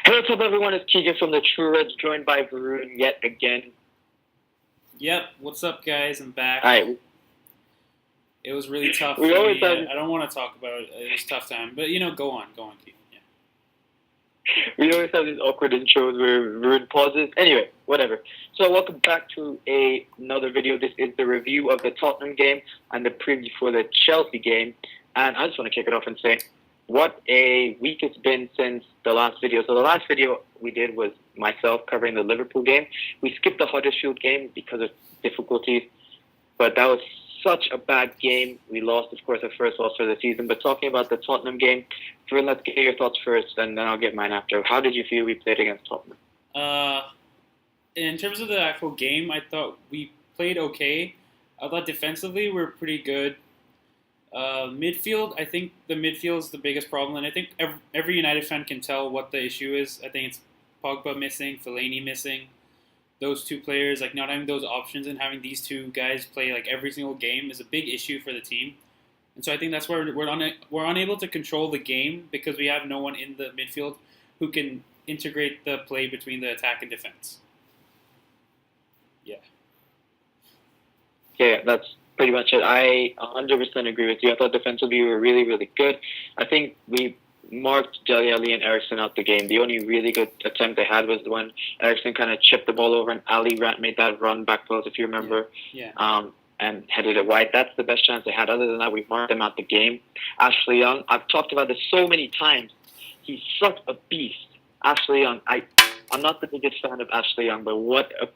Hey, what's up, everyone? It's Keegan from the True Reds, joined by Varun yet again. Yep, what's up, guys? I'm back. All right, It was really tough we for always me. have I don't want to talk about it. It was a tough time, but go on, Keith. Yeah. these awkward intros where Varun pauses. Anyway, whatever. So, welcome back to another video. This is the review of the Tottenham game and the preview for the Chelsea game. And I just want to kick it off and say, what a week it's been since the last video. So the last video we did was myself covering the Liverpool game. We skipped the Huddersfield game because of difficulties, but that was such a bad game. We lost, of course, our first loss for the season. But talking about the Tottenham game, Fern, let's get your thoughts first, and then I'll get mine after. How did you feel we played against Tottenham? Uh, in terms of the actual game, I thought we played okay. I thought defensively we were pretty good. Midfield, I think the midfield is the biggest problem, and I think every United fan can tell what the issue is. I think it's Pogba missing, Fellaini missing. Those two players, like not having those options and having these two guys play like every single game is a big issue for the team. And so I think that's where we're unable to control the game because we have no one in the midfield who can integrate the play between the attack and defense. Yeah. Yeah, that's pretty much it. I 100% agree with you. I thought defensively we were really, really good. I think we marked Dele Alli and Ericsson out the game. The only really good attempt they had was when Ericsson kind of chipped the ball over and Ali made that run back post, if you remember, Yeah. and headed it wide. That's the best chance they had. Other than that, we marked them out the game. Ashley Young, I've talked about this so many times. He's such a beast. Ashley Young, I'm not the biggest fan of Ashley Young, but what a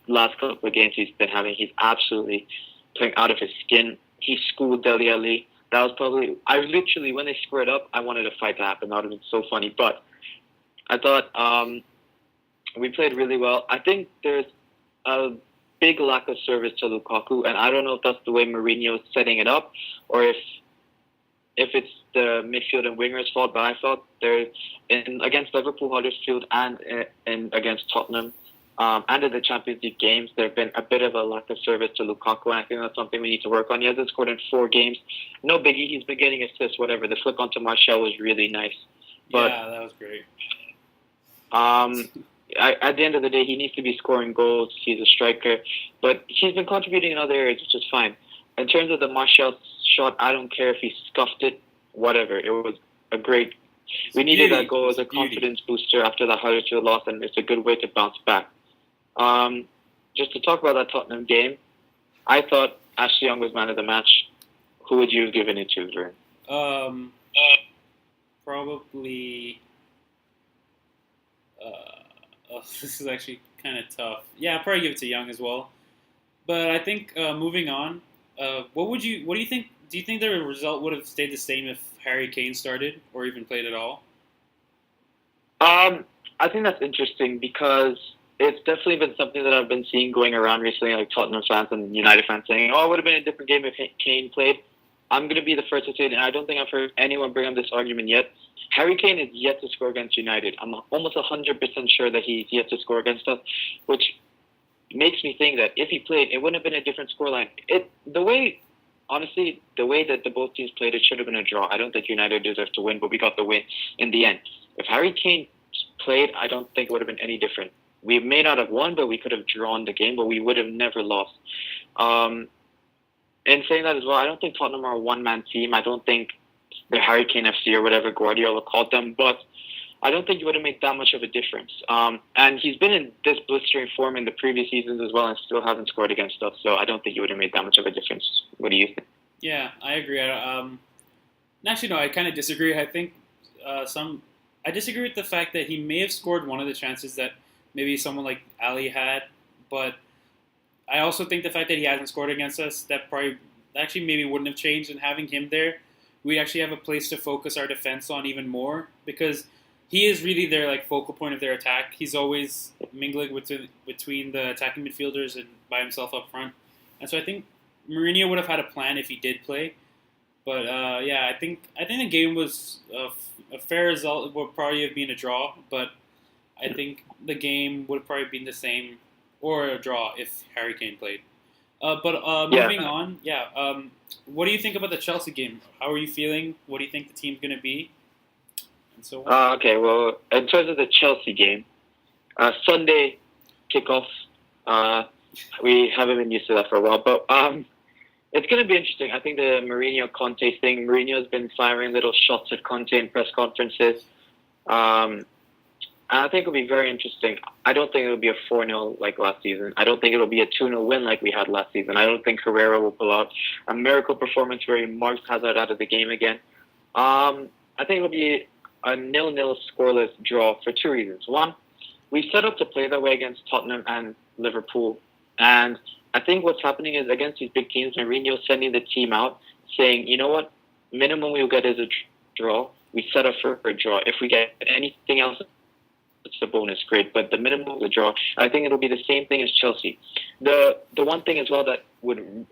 last couple of games he's been having. He's absolutely playing out of his skin. He schooled Dele Alli. That was probably, I literally, when they squared up, I wanted a fight to happen. That would have been so funny. But I thought we played really well. I think there's a big lack of service to Lukaku, and I don't know if that's the way Mourinho is setting it up or if it's the midfield and wingers' fault, but I thought against Liverpool, Huddersfield, and against Tottenham, and in the Champions League games, there have been a bit of a lack of service to Lukaku, and I think that's something we need to work on. He hasn't scored in 4 games. No biggie. He's been getting assists, whatever. The flick onto Martial was really nice. But, yeah, that was great. At the end of the day, he needs to be scoring goals. He's a striker. But he's been contributing in other areas, which is fine. In terms of the Martial shot, I don't care if he scuffed it, whatever. It was a great... We needed that goal as a confidence booster after the Huddersfield loss, and it's a good way to bounce back. Just to talk about that Tottenham game, I thought Ashley Young was man of the match. Who would you have given it to, Vern? Probably. This is actually kind of tough. Yeah, I'll probably give it to Young as well. But I think moving on, what do you think? Do you think the result would have stayed the same if Harry Kane started or even played at all? I think that's interesting because it's definitely been something that I've been seeing going around recently, like Tottenham fans and United fans saying, "Oh, it would have been a different game if Kane played." I'm going to be the first to say it, and I don't think I've heard anyone bring up this argument yet. Harry Kane is yet to score against United. I'm almost 100% sure that he's yet to score against us, which makes me think that if he played, it wouldn't have been a different scoreline. Honestly, the way that the both teams played, it should have been a draw. I don't think United deserved to win, but we got the win in the end. If Harry Kane played, I don't think it would have been any different. We may not have won, but we could have drawn the game, but we would have never lost. In saying that as well, I don't think Tottenham are a one-man team. I don't think they're Harry Kane FC or whatever Guardiola called them, but I don't think it would have made that much of a difference. And he's been in this blistering form in the previous seasons as well and still hasn't scored against us, so I don't think it would have made that much of a difference. What do you think? Yeah, I agree. Actually, no, I kind of disagree. I think I disagree with the fact that he may have scored one of the chances that maybe someone like Ali had, but I also think the fact that he hasn't scored against us, that probably actually maybe wouldn't have changed. And having him there, we'd actually have a place to focus our defense on even more because he is really their like focal point of their attack. He's always mingling between the attacking midfielders and by himself up front. And so I think Mourinho would have had a plan if he did play. But yeah, I think the game was a fair result. It would probably have been a draw, but I think the game would have probably been the same or a draw if Harry Kane played. But moving on, what do you think about the Chelsea game? How are you feeling? What do you think the team's going to be? and so on. Okay, well, in terms of the Chelsea game, Sunday kickoff. We haven't been used to that for a while, but it's going to be interesting. I think the Mourinho Conte thing. Mourinho's been firing little shots at Conte in press conferences. And I think it'll be very interesting. I don't think it'll be a 4-0 like last season. I don't think it'll be a 2-0 win like we had last season. I don't think Herrera will pull out a miracle performance where he marks Hazard out of the game again. I think it'll be a 0-0 scoreless draw for two reasons. One, we set up to play that way against Tottenham and Liverpool. And I think what's happening is against these big teams, Mourinho's sending the team out saying, you know what, minimum we'll get is a draw. We set up for a draw. If we get anything else, it's a bonus, great. But the minimum is a draw. I think it'll be the same thing as Chelsea. The one thing as well that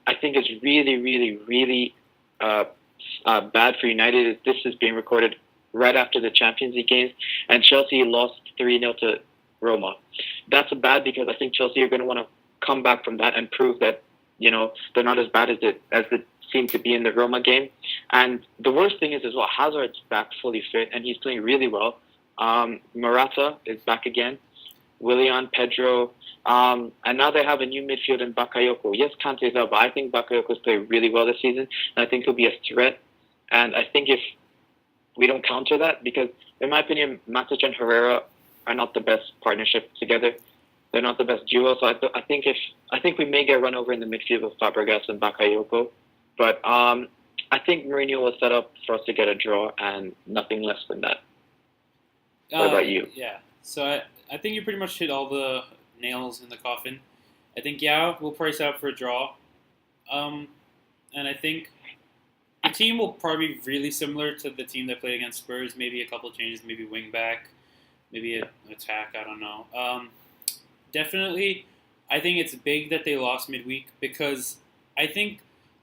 I think is really, really, really bad for United is this is being recorded right after the Champions League games, and Chelsea lost 3-0 to Roma. That's bad because I think Chelsea are going to want to come back from that and prove that, you know, they're not as bad as they seem to be in the Roma game. And the worst thing is as well, Hazard's back fully fit and he's playing really well. Morata is back again. Willian, Pedro, and now they have a new midfield in Bakayoko. Yes, Kante's out, but I think Bakayoko's played really well this season, and I think he'll be a threat. And I think if we don't counter that, because in my opinion, Matic and Herrera are not the best partnership together. They're not the best duo. So I think we may get run over in the midfield with Fabregas and Bakayoko. But I think Mourinho will set up for us to get a draw and nothing less than that. What about you? Yeah. So I think you pretty much hit all the nails in the coffin. I think, we'll price out for a draw. And I think the team will probably be really similar to the team that played against Spurs. Maybe a couple changes, maybe wing back, maybe an attack, I don't know. Definitely, I think it's big that they lost midweek because I think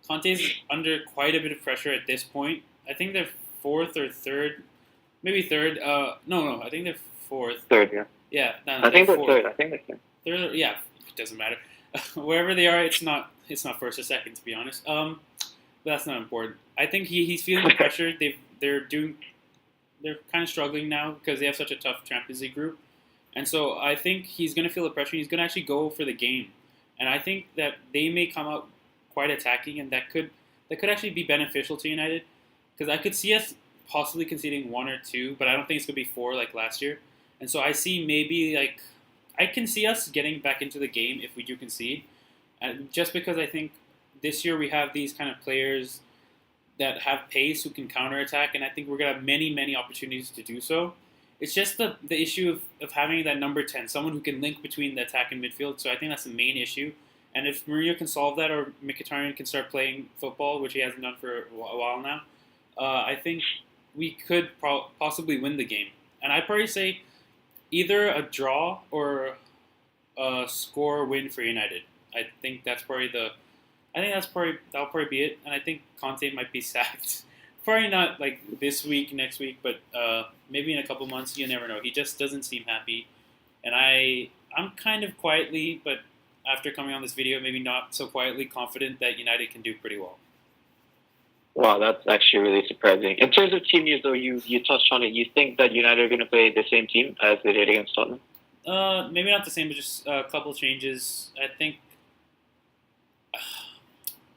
Conte's under quite a bit of pressure at this point. I think they're fourth or third, maybe third. No, I think they're fourth. Third, yeah. Yeah, no, I think they're fourth. third. I think they're third. Third, yeah, it doesn't matter. Wherever they are, it's not first or second, to be honest. But that's not important. I think he's feeling the pressure. They're kind of struggling now because they have such a tough Champions League group. And so I think he's going to feel the pressure. He's going to actually go for the game. And I think that they may come out quite attacking, and that could actually be beneficial to United. Because I could see us possibly conceding 1 or 2, but I don't think it's going to be 4 like last year. And so I see maybe, I can see us getting back into the game if we do concede. And just because I think this year we have these kind of players that have pace who can counterattack, and I think we're going to have many, many opportunities to do so. It's just the issue of having that number 10, someone who can link between the attack and midfield. So I think that's the main issue. And if Mourinho can solve that, or Mkhitaryan can start playing football, which he hasn't done for a while now, I think we could possibly win the game. And I'd probably say either a draw or a score win for United. I think that'll probably be it. And I think Conte might be sacked. Probably not like this week, next week, but maybe in a couple months. You never know. He just doesn't seem happy, and I'm kind of quietly, but after coming on this video, maybe not so quietly, confident that United can do pretty well. Wow, that's actually really surprising. In terms of team news, though, you touched on it. You think that United are going to play the same team as they did against Tottenham? Maybe not the same, but just a couple changes. I think.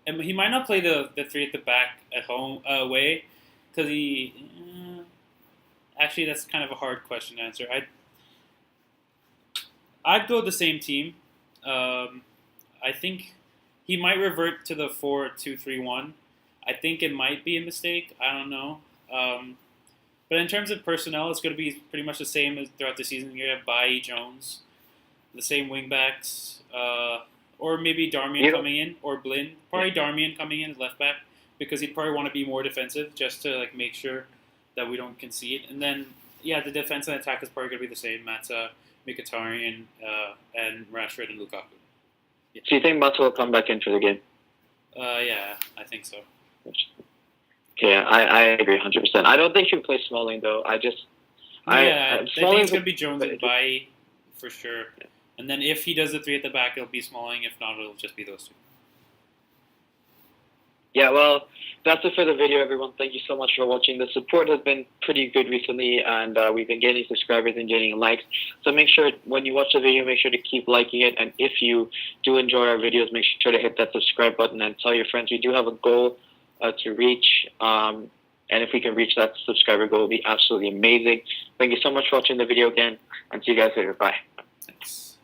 And he might not play the 3 at the back at home away because actually that's kind of a hard question to answer. I'd go the same team. I think he might revert to the 4-2-3-1. I think it might be a mistake. I don't know. But in terms of personnel, it's going to be pretty much the same as throughout the season. You're going to have Bailly, Jones, the same wingbacks. Or maybe Darmian coming in, or Blind. Probably Darmian coming in as left back, because he'd probably want to be more defensive, just to make sure that we don't concede. And then, the defense and attack is probably going to be the same. Mata, Mkhitaryan, and Rashford and Lukaku. Yeah. So you think Mata will come back into the game? Yeah, I think so. Okay, I agree 100%. I don't think he'll play Smalling, though. I think it's going to be Jones and Bailly, for sure. And then if he does the 3 at the back, it'll be Smalling. If not, it'll just be those 2. Yeah, well, that's it for the video, everyone. Thank you so much for watching. The support has been pretty good recently, and we've been getting subscribers and getting likes. So make sure, when you watch the video, make sure to keep liking it. And if you do enjoy our videos, make sure to hit that subscribe button and tell your friends. We do have a goal to reach, and if we can reach that subscriber goal, it will be absolutely amazing. Thank you so much for watching the video again, and see you guys later. Bye. Thanks.